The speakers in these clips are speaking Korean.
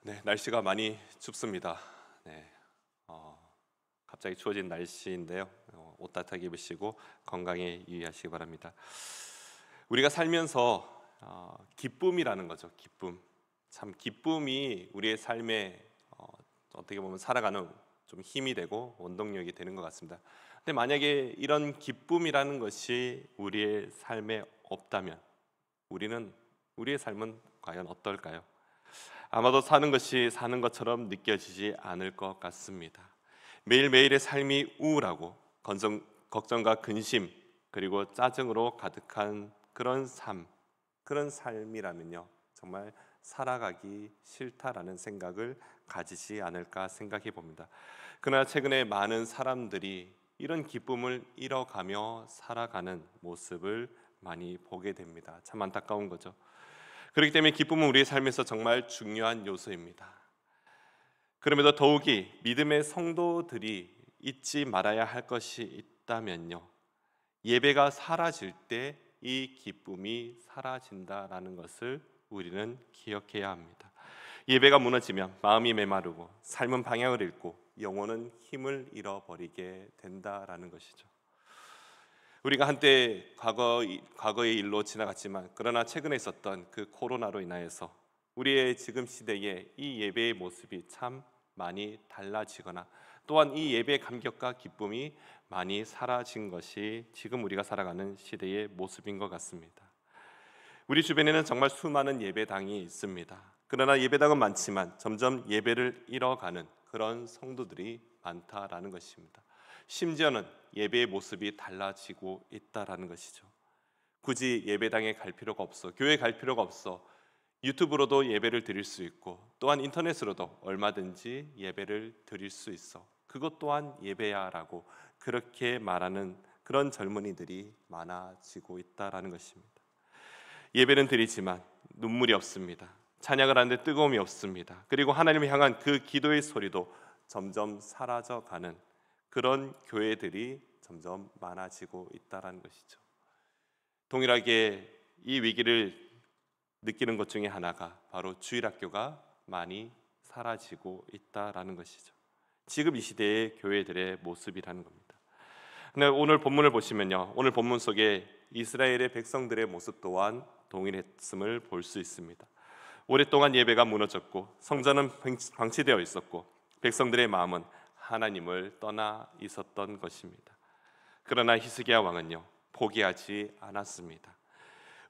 네, 날씨가 많이 춥습니다. 네, 갑자기 추워진 날씨인데요. 옷 따뜻하게 입으시고 건강에 유의하시기 바랍니다. 우리가 살면서 기쁨이라는 거죠. 기쁨. 참 기쁨이 우리의 삶에 어떻게 보면 살아가는 좀 힘이 되고 원동력이 되는 것 같습니다. 근데 만약에 이런 기쁨이라는 것이 우리의 삶에 없다면 우리의 삶은 과연 어떨까요? 아마도 사는 것이 사는 것처럼 느껴지지 않을 것 같습니다. 매일매일의 삶이 우울하고 걱정과 근심 그리고 짜증으로 가득한 그런 삶이라면요, 정말 살아가기 싫다라는 생각을 가지지 않을까 생각해 봅니다. 그러나 최근에 많은 사람들이 이런 기쁨을 잃어가며 살아가는 모습을 많이 보게 됩니다. 참 안타까운 거죠. 그렇기 때문에 기쁨은 우리의 삶에서 정말 중요한 요소입니다. 그럼에도 더욱이 믿음의 성도들이 잊지 말아야 할 것이 있다면요, 예배가 사라질 때 이 기쁨이 사라진다라는 것을 우리는 기억해야 합니다. 예배가 무너지면 마음이 메마르고 삶은 방향을 잃고 영혼은 힘을 잃어버리게 된다라는 것이죠. 우리가 한때 과거의 일로 지나갔지만 그러나 최근에 있었던 그 코로나로 인하여서 우리의 지금 시대에 이 예배의 모습이 참 많이 달라지거나 또한 이 예배의 감격과 기쁨이 많이 사라진 것이 지금 우리가 살아가는 시대의 모습인 것 같습니다. 우리 주변에는 정말 수많은 예배당이 있습니다. 그러나 예배당은 많지만 점점 예배를 잃어가는 그런 성도들이 많다라는 것입니다. 심지어는 예배의 모습이 달라지고 있다라는 것이죠. 굳이 예배당에 갈 필요가 없어, 교회에 갈 필요가 없어, 유튜브로도 예배를 드릴 수 있고 또한 인터넷으로도 얼마든지 예배를 드릴 수 있어, 그것 또한 예배야라고 그렇게 말하는 그런 젊은이들이 많아지고 있다라는 것입니다. 예배는 드리지만 눈물이 없습니다. 찬양을 하는데 뜨거움이 없습니다. 그리고 하나님을 향한 그 기도의 소리도 점점 사라져가는 그런 교회들이 점점 많아지고 있다는 것이죠. 동일하게 이 위기를 느끼는 것 중에 하나가 바로 주일학교가 많이 사라지고 있다는 것이죠. 지금 이 시대의 교회들의 모습이라는 겁니다. 근데 오늘 본문을 보시면요, 오늘 본문 속에 이스라엘의 백성들의 모습 또한 동일했음을 볼 수 있습니다. 오랫동안 예배가 무너졌고 성전은 방치되어 있었고 백성들의 마음은 하나님을 떠나 있었던 것입니다. 그러나 히스기야 왕은요, 포기하지 않았습니다.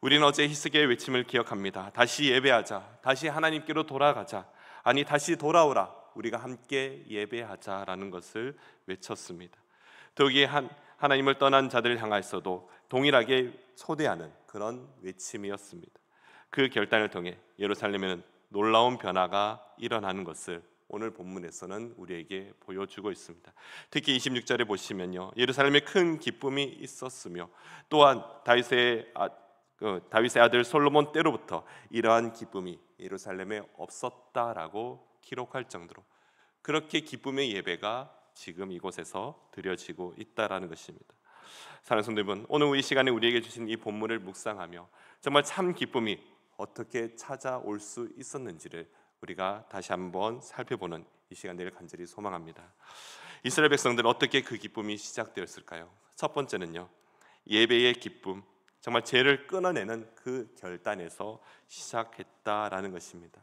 우리는 어제 히스기야의 외침을 기억합니다. 다시 예배하자, 다시 하나님께로 돌아가자, 아니 다시 돌아오라, 우리가 함께 예배하자라는 것을 외쳤습니다. 더욱이 하나님을 떠난 자들을 향해서도 동일하게 초대하는 그런 외침이었습니다. 그 결단을 통해 예루살렘에는 놀라운 변화가 일어나는 것을 오늘 본문에서는 우리에게 보여주고 있습니다. 특히 26절에 보시면요, 예루살렘에 큰 기쁨이 있었으며 또한 다윗의 아들 솔로몬 때로부터 이러한 기쁨이 예루살렘에 없었다라고 기록할 정도로 그렇게 기쁨의 예배가 지금 이곳에서 드려지고 있다라는 것입니다. 사랑하는 성도 여러분, 오늘 이 시간에 우리에게 주신 이 본문을 묵상하며 정말 참 기쁨이 어떻게 찾아올 수 있었는지를 우리가 다시 한번 살펴보는 이 시간 되기를 간절히 소망합니다. 이스라엘 백성들은 어떻게 그 기쁨이 시작되었을까요? 첫 번째는요, 예배의 기쁨, 정말 죄를 끊어내는 그 결단에서 시작했다라는 것입니다.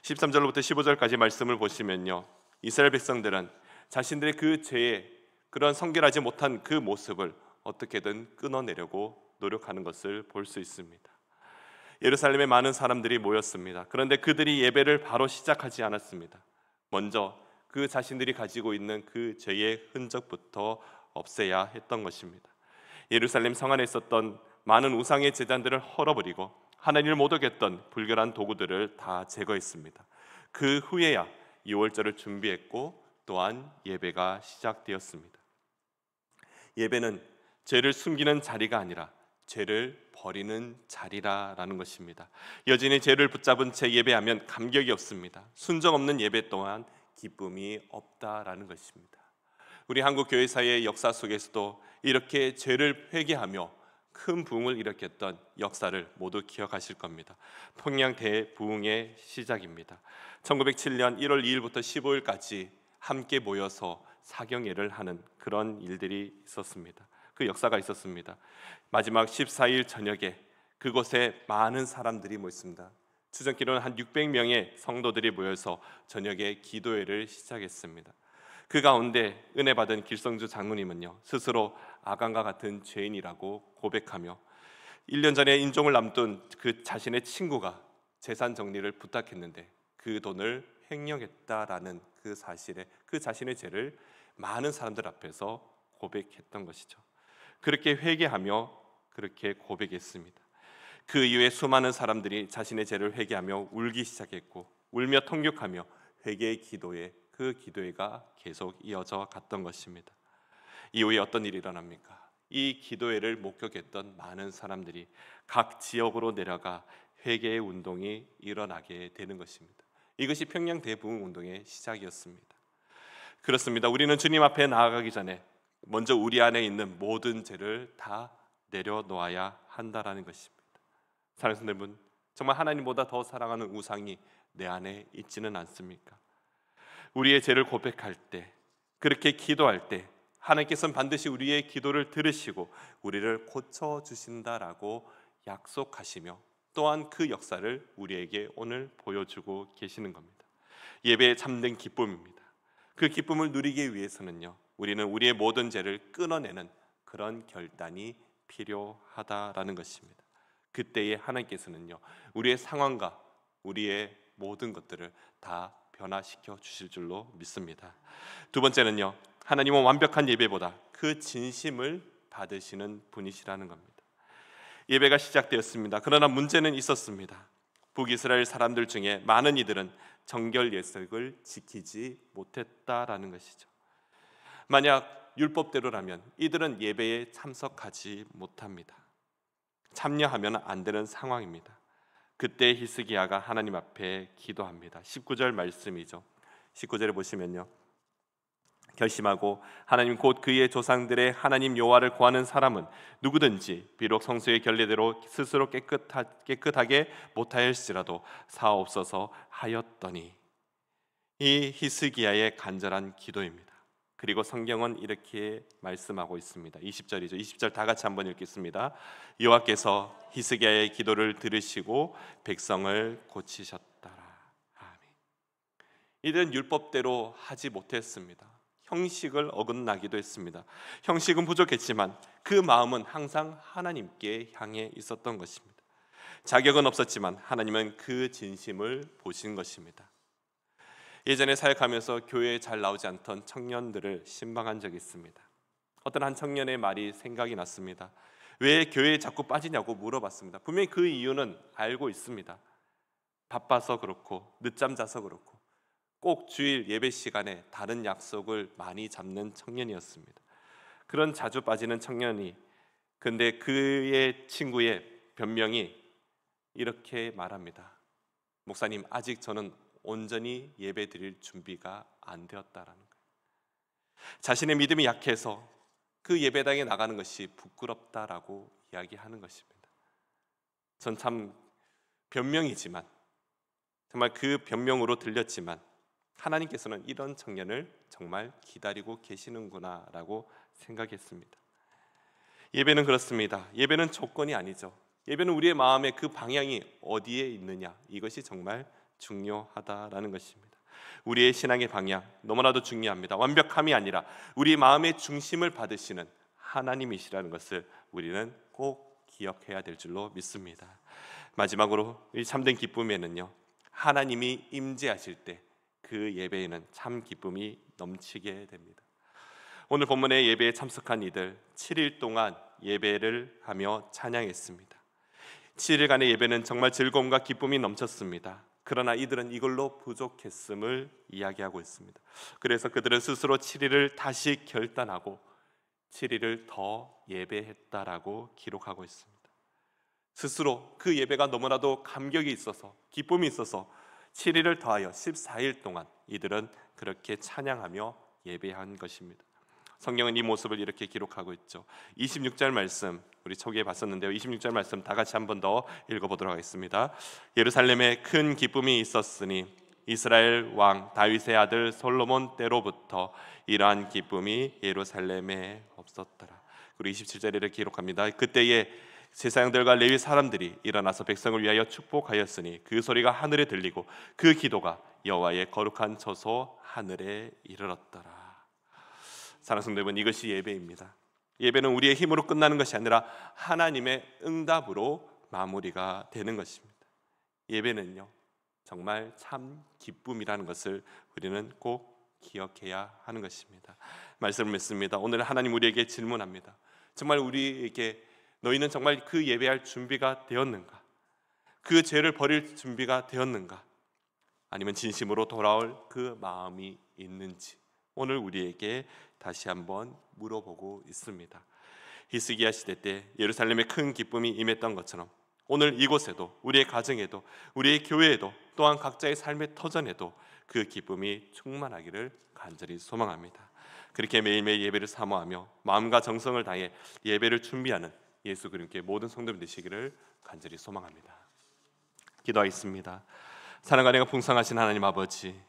13절로부터 15절까지 말씀을 보시면요, 이스라엘 백성들은 자신들의 그 죄의 그런 성결하지 못한 그 모습을 어떻게든 끊어내려고 노력하는 것을 볼 수 있습니다. 예루살렘에 많은 사람들이 모였습니다. 그런데 그들이 예배를 바로 시작하지 않았습니다. 먼저 그 자신들이 가지고 있는 그 죄의 흔적부터 없애야 했던 것입니다. 예루살렘 성 안에 있었던 많은 우상의 제단들을 헐어버리고 하나님을 못 어겼던 불결한 도구들을 다 제거했습니다. 그 후에야 유월절을 준비했고 또한 예배가 시작되었습니다. 예배는 죄를 숨기는 자리가 아니라 죄를 버리는 자리라는 것입니다. 여전히 죄를 붙잡은 채 예배하면 감격이 없습니다. 순종 없는 예배 또한 기쁨이 없다라는 것입니다. 우리 한국 교회사의 역사 속에서도 이렇게 죄를 회개하며 큰 부흥을 일으켰던 역사를 모두 기억하실 겁니다. 평양 대부흥의 시작입니다. 1907년 1월 2일부터 15일까지 함께 모여서 사경회를 하는 그런 일들이 있었습니다. 그 역사가 있었습니다. 마지막 14일 저녁에 그곳에 많은 사람들이 모였습니다. 추정기로는 한 600명의 성도들이 모여서 저녁에 기도회를 시작했습니다. 그 가운데 은혜 받은 길성주 장로님은요, 스스로 아간과 같은 죄인이라고 고백하며 1년 전에 인종을 남둔 그 자신의 친구가 재산 정리를 부탁했는데 그 돈을 횡령했다라는 그 사실에 그 자신의 죄를 많은 사람들 앞에서 고백했던 것이죠. 그렇게 회개하며 그렇게 고백했습니다. 그 이후에 수많은 사람들이 자신의 죄를 회개하며 울기 시작했고, 울며 통곡하며 회개의 기도에 그 기도회가 계속 이어져 갔던 것입니다. 이후에 어떤 일이 일어납니까? 이 기도회를 목격했던 많은 사람들이 각 지역으로 내려가 회개의 운동이 일어나게 되는 것입니다. 이것이 평양 대부흥 운동의 시작이었습니다. 그렇습니다. 우리는 주님 앞에 나아가기 전에 먼저 우리 안에 있는 모든 죄를 다 내려놓아야 한다라는 것입니다. 사랑하는 여러분, 정말 하나님보다 더 사랑하는 우상이 내 안에 있지는 않습니까? 우리의 죄를 고백할 때, 그렇게 기도할 때 하나님께서는 반드시 우리의 기도를 들으시고 우리를 고쳐주신다라고 약속하시며 또한 그 역사를 우리에게 오늘 보여주고 계시는 겁니다. 예배의 참된 기쁨입니다. 그 기쁨을 누리기 위해서는요, 우리는 우리의 모든 죄를 끊어내는 그런 결단이 필요하다라는 것입니다. 그때에 하나님께서는요, 우리의 상황과 우리의 모든 것들을 다 변화시켜 주실 줄로 믿습니다. 두 번째는요, 하나님은 완벽한 예배보다 그 진심을 받으시는 분이시라는 겁니다. 예배가 시작되었습니다. 그러나 문제는 있었습니다. 북이스라엘 사람들 중에 많은 이들은 정결 예식을 지키지 못했다라는 것이죠. 만약 율법대로라면 이들은 예배에 참석하지 못합니다. 참여하면 안 되는 상황입니다. 그때 히스기야가 하나님 앞에 기도합니다. 19절 말씀이죠. 19절에 보시면요, 결심하고 하나님 곧 그의 조상들의 하나님 여호와를 구하는 사람은 누구든지 비록 성수의 결례대로 스스로 깨끗하게 못하였을지라도 사옵소서 하였더니, 이 히스기야의 간절한 기도입니다. 그리고 성경은 이렇게 말씀하고 있습니다. 20절이죠. 20절 다 같이 한번 읽겠습니다. 여호와께서 히스기야의 기도를 들으시고 백성을 고치셨더라. 아멘. 이들은 율법대로 하지 못했습니다. 형식을 어긋나기도 했습니다. 형식은 부족했지만 그 마음은 항상 하나님께 향해 있었던 것입니다. 자격은 없었지만 하나님은 그 진심을 보신 것입니다. 예전에 사역하면서 교회에 잘 나오지 않던 청년들을 신방한 적이 있습니다. 어떤 한 청년의 말이 생각이 났습니다. 왜 교회에 자꾸 빠지냐고 물어봤습니다. 분명히 그 이유는 알고 있습니다. 바빠서 그렇고 늦잠 자서 그렇고 꼭 주일 예배 시간에 다른 약속을 많이 잡는 청년이었습니다. 그런 자주 빠지는 청년이, 근데 그의 친구의 변명이 이렇게 말합니다. 목사님, 아직 저는 온전히 예배 드릴 준비가 안 되었다라는 거예요. 자신의 믿음이 약해서 그 예배당에 나가는 것이 부끄럽다라고 이야기하는 것입니다. 전 참 변명이지만, 정말 그 변명으로 들렸지만 하나님께서는 이런 청년을 정말 기다리고 계시는구나라고 생각했습니다. 예배는 그렇습니다. 예배는 조건이 아니죠. 예배는 우리의 마음의 그 방향이 어디에 있느냐, 이것이 정말 중요하다라는 것입니다. 우리의 신앙의 방향 너무나도 중요합니다. 완벽함이 아니라 우리 마음의 중심을 받으시는 하나님이시라는 것을 우리는 꼭 기억해야 될 줄로 믿습니다. 마지막으로 이 참된 기쁨에는요, 하나님이 임재하실 때 그 예배에는 참 기쁨이 넘치게 됩니다. 오늘 본문의 예배에 참석한 이들 7일 동안 예배를 하며 찬양했습니다. 7일간의 예배는 정말 즐거움과 기쁨이 넘쳤습니다. 그러나 이들은 이걸로 부족했음을 이야기하고 있습니다. 그래서 그들은 스스로 7일을 다시 결단하고 7일을 더 예배했다라고 기록하고 있습니다. 스스로 그 예배가 너무나도 감격이 있어서, 기쁨이 있어서 7일을 더하여 14일 동안 이들은 그렇게 찬양하며 예배한 것입니다. 성경은 이 모습을 이렇게 기록하고 있죠. 26절 말씀 우리 초기에 봤었는데요. 26절 말씀 다 같이 한 번 더 읽어보도록 하겠습니다. 예루살렘에 큰 기쁨이 있었으니 이스라엘 왕 다윗의 아들 솔로몬 때로부터 이러한 기쁨이 예루살렘에 없었더라. 그리고 27절에 이렇게 기록합니다. 그때에 제사장들과 레위 사람들이 일어나서 백성을 위하여 축복하였으니 그 소리가 하늘에 들리고 그 기도가 여호와의 거룩한 처소 하늘에 이르렀더라. 사랑하는 성도 여러분, 이것이 예배입니다. 예배는 우리의 힘으로 끝나는 것이 아니라 하나님의 응답으로 마무리가 되는 것입니다. 예배는요, 정말 참 기쁨이라는 것을 우리는 꼭 기억해야 하는 것입니다. 말씀을 맺습니다. 오늘 하나님 우리에게 질문합니다. 정말 우리에게 너희는 정말 그 예배할 준비가 되었는가? 그 죄를 버릴 준비가 되었는가? 아니면 진심으로 돌아올 그 마음이 있는지 오늘 우리에게 다시 한번 물어보고 있습니다. 히스기야 시대 때 예루살렘에 큰 기쁨이 임했던 것처럼 오늘 이곳에도 우리의 가정에도 우리의 교회에도 또한 각자의 삶의 터전에도 그 기쁨이 충만하기를 간절히 소망합니다. 그렇게 매일매일 예배를 사모하며 마음과 정성을 다해 예배를 준비하는 예수 그리스도의 모든 성도들 되시기를 간절히 소망합니다. 기도하겠습니다. 사랑과 은혜가 풍성하신 하나님 아버지,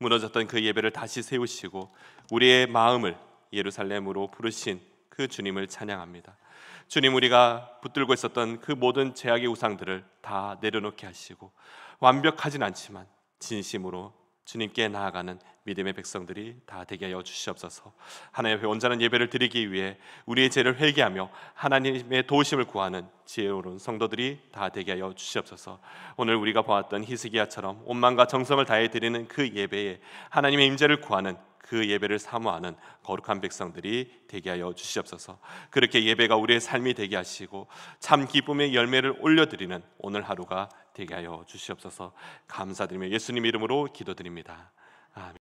무너졌던 그 예배를 다시 세우시고 우리의 마음을 예루살렘으로 부르신 그 주님을 찬양합니다. 주님, 우리가 붙들고 있었던 그 모든 죄악의 우상들을 다 내려놓게 하시고 완벽하진 않지만 진심으로 주님께 나아가는 믿음의 백성들이 다 되게 하여 주시옵소서. 하나님 앞에 온전한 예배를 드리기 위해 우리의 죄를 회개하며 하나님의 도우심을 구하는 지혜로운 성도들이 다 되게 하여 주시옵소서. 오늘 우리가 보았던 히스기야처럼 온 마음과 정성을 다해 드리는 그 예배에 하나님의 임재를 구하는 그 예배를 사모하는 거룩한 백성들이 되게 하여 주시옵소서. 그렇게 예배가 우리의 삶이 되게 하시고 참 기쁨의 열매를 올려드리는 오늘 하루가 되게 하여 주시옵소서. 감사드리며 예수님 이름으로 기도드립니다. 아멘.